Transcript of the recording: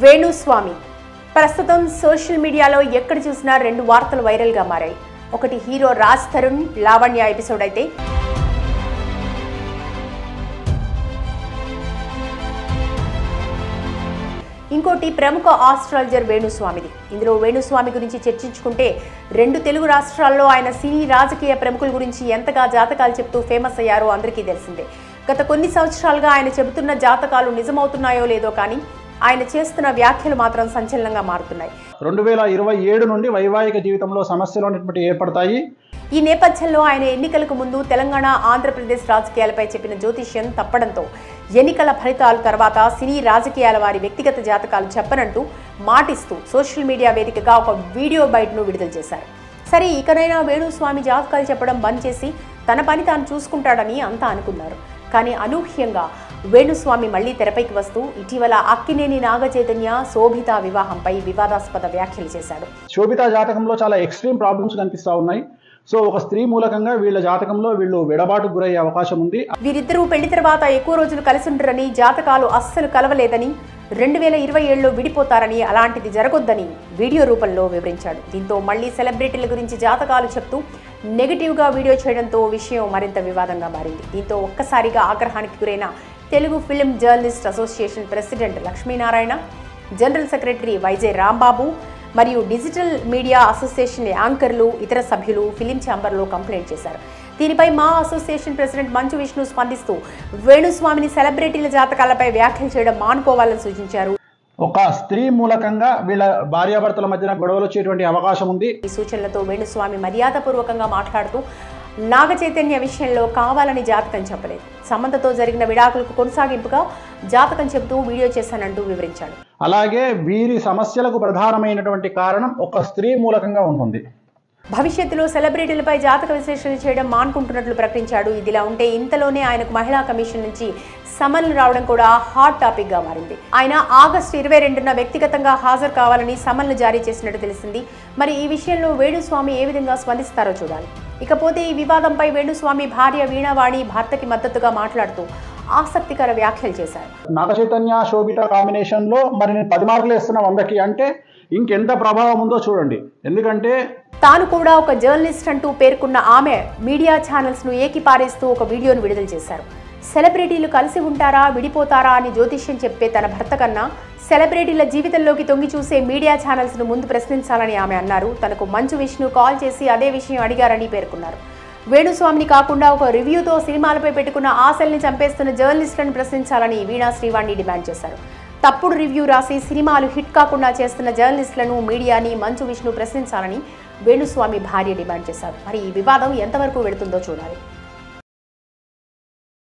వేణుస్వామి ప్రస్తుతం సోషల్ మీడియాలో ఎక్కడ చూసినా రెండు వార్తలు వైరల్ గా మారాయి. ఒకటి హీరో రాజ్ తరుణ్ లావణ్య ఎపిసోడ్ అయితే ఇంకోటి ప్రముఖ ఆస్ట్రాలజర్ వేణుస్వామిది. ఇందులో వేణుస్వామి గురించి చర్చించుకుంటే రెండు తెలుగు రాష్ట్రాల్లో ఆయన సినీ రాజకీయ ప్రముఖుల గురించి ఎంతగా జాతకాలు చెప్తూ ఫేమస్ అయ్యారో అందరికీ తెలిసిందే. గత కొన్ని సంవత్సరాలుగా ఆయన చెబుతున్న జాతకాలు నిజమవుతున్నాయో లేదో కానీ ఆయన చేస్తున్న వ్యాఖ్యలు మాత్రం సంచలనంగా మారుతున్నాయి. 2027 నుండి వైవాహిక జీవితంలో సమస్యలు ఏర్పడతాయి. ఈ నేపథ్యంలో ఆయన ఎన్నికలకు ముందు తెలంగాణ, ఆంధ్రప్రదేశ్ రాజకీయాలపై చెప్పిన జ్యోతిష్యం తప్పడంతో ఎన్నికల ఫలితాల తర్వాత సినీ రాజకీయాల వారి వ్యక్తిగత జాతకాలు చెప్పనంటూ మాటిస్తూ సోషల్ మీడియా వేదికగా ఒక వీడియో బైట్ను విడుదల చేశారు. సరే, ఇకనైనా వేణుస్వామి జాతకాలు చెప్పడం బంద్ చేసి తన పని తాను చూసుకుంటాడని అంతా అనుకున్నారు. కానీ అనూహ్యంగా వేణుస్వామి మళ్లీ తెరపైకి వస్తూ ఇటీవల అక్కినేని నాగచైతన్య శోభిత వివాహంపై వివాదాస్పద వ్యాఖ్యలు చేశాడు. శోభిత జాతకంలో చాలా ఎక్స్ట్రీమ్ ప్రాబ్లమ్స్ కనిపిస్తా ఉన్నాయి. సో ఒక స్త్రీ మూలకంగా వీళ్ళ జాతకంలో వీళ్ళు విడబాటుకు గురయ్యే అవకాశం ఉంది. వీరిద్దరూ పెళ్లి తర్వాత ఎక్కువ రోజులు కలిసి ఉంటారని, జాతకాలు అస్సలు కలవలేదని, 2027లో విడిపోతారని, అలాంటిది జరగొద్దని వీడియో రూపంలో వివరించాడు. దీంతో మళ్లీ సెలబ్రిటీల గురించి జాతకాలు చెప్తూ నెగిటివ్గా వీడియో చేయడంతో విషయం మరింత వివాదంగా మారింది. దీంతో ఒక్కసారిగా ఆగ్రహానికి గురైన Telugu film journalist association president Lakshminarayana, general secretary yj Rambabu మరియు డిజిటల్ మీడియా అసోసియేషన్ యాంకర్లు, ఇతర సభ్యులు ఫిలిం ఛాంబర్లో కంప్లైంట్ చేశారు. దీనిపై మా అసోసియేషన్ ప్రెసిడెంట్ మంచు విష్ణు స్పందిస్తూ వేణుస్వామిని సెలబ్రిటీల జాతకాలపై వ్యాఖ్యలు చేయడం మానుకోవాలని సూచించారు. ఒక స్త్రీ మూలకంగా వీళ్ళ భార్యాభర్తల మధ్యన గొడవలు వచ్చేటువంటి అవకాశం ఉంది. ఈ సూచనలతో వేణుస్వామి మర్యాదపూర్వకంగా మాట్లాడుతూ నాగచైతన్య విషయంలో కావాలని జాతకం చెప్పలేదు, సమంతతో జరిగిన విడాకులకు కొనసాగింపుగా జాతకం చెబుతూ వీడియో చేశానంటూ వివరించాడు. అలాగే వీరి సమస్యలకు ప్రధానమైనటువంటి కారణం ఒక స్త్రీ మూలకంగా ఉంటుంది. భవిష్యత్తులో సెలబ్రిటీలపై జాతక విశ్లేషణ చేయడం మానుకుంటున్నట్లు ప్రకటించాడు. ఇదిలా ఉంటే ఇంతలోనే ఆయనకు మహిళా కమిషన్ నుంచి సమన్లు రావడం కూడా హాట్ టాపిక్ గా మారింది. ఆయన ఆగస్టు 22న వ్యక్తిగతంగా హాజరు కావాలని సమన్లు జారీ చేసినట్టు తెలిసింది. మరి ఈ విషయంలో వేణుస్వామి ఏ విధంగా స్పందిస్తారో చూడాలి. ఇకపోతే ఈ వివాదంపై వేణుస్వామి భార్య వీణావాణి భర్తకి మద్దతుగా మాట్లాడుతూ ఆసక్తికర వ్యాఖ్యలు చేశారు. నాగచైతన్య శోభిత కాంబినేషన్ లో మరి నేను 10 మార్కులు వేస్తున్నా 100కి అంటే ఇంకెంత ప్రభావం ఉందో చూడండి. ఎందుకంటే తాను కూడా ఒక జర్నలిస్ట్ అంటూ పేర్కొన్న ఆమె మీడియా ఛానల్స్ ను ఏకిపారేస్తూ ఒక వీడియోను విడుదల చేశారు. సెలబ్రిటీలు కలిసి ఉంటారా, విడిపోతారా అని జ్యోతిష్యం చెప్పే తన భర్త కన్నా సెలబ్రిటీల జీవితంలోకి తొంగి చూసే మీడియా ఛానల్స్ ను ముందు ప్రశ్నించాలని ఆమె అన్నారు. తనకు మంచు విష్ణు కాల్ చేసి అదే విషయం అడిగారని పేర్కొన్నారు. వేణుస్వామిని కాకుండా ఒక రివ్యూతో సినిమాలపై పెట్టుకున్న ఆశల్ని చంపేస్తున్న జర్నలిస్టులను ప్రశ్నించాలని వీణా శ్రీవాణి డిమాండ్ చేశారు. తప్పుడు రివ్యూ రాసి సినిమాలు హిట్ కాకుండా చేస్తున్న జర్నలిస్టులను, మీడియాని మంచు విష్ణు ప్రశ్నించాలని వేణుస్వామి భార్య డిమాండ్ చేశారు. మరి ఈ వివాదం ఎంతవరకు వెళుతుందో చూడాలి.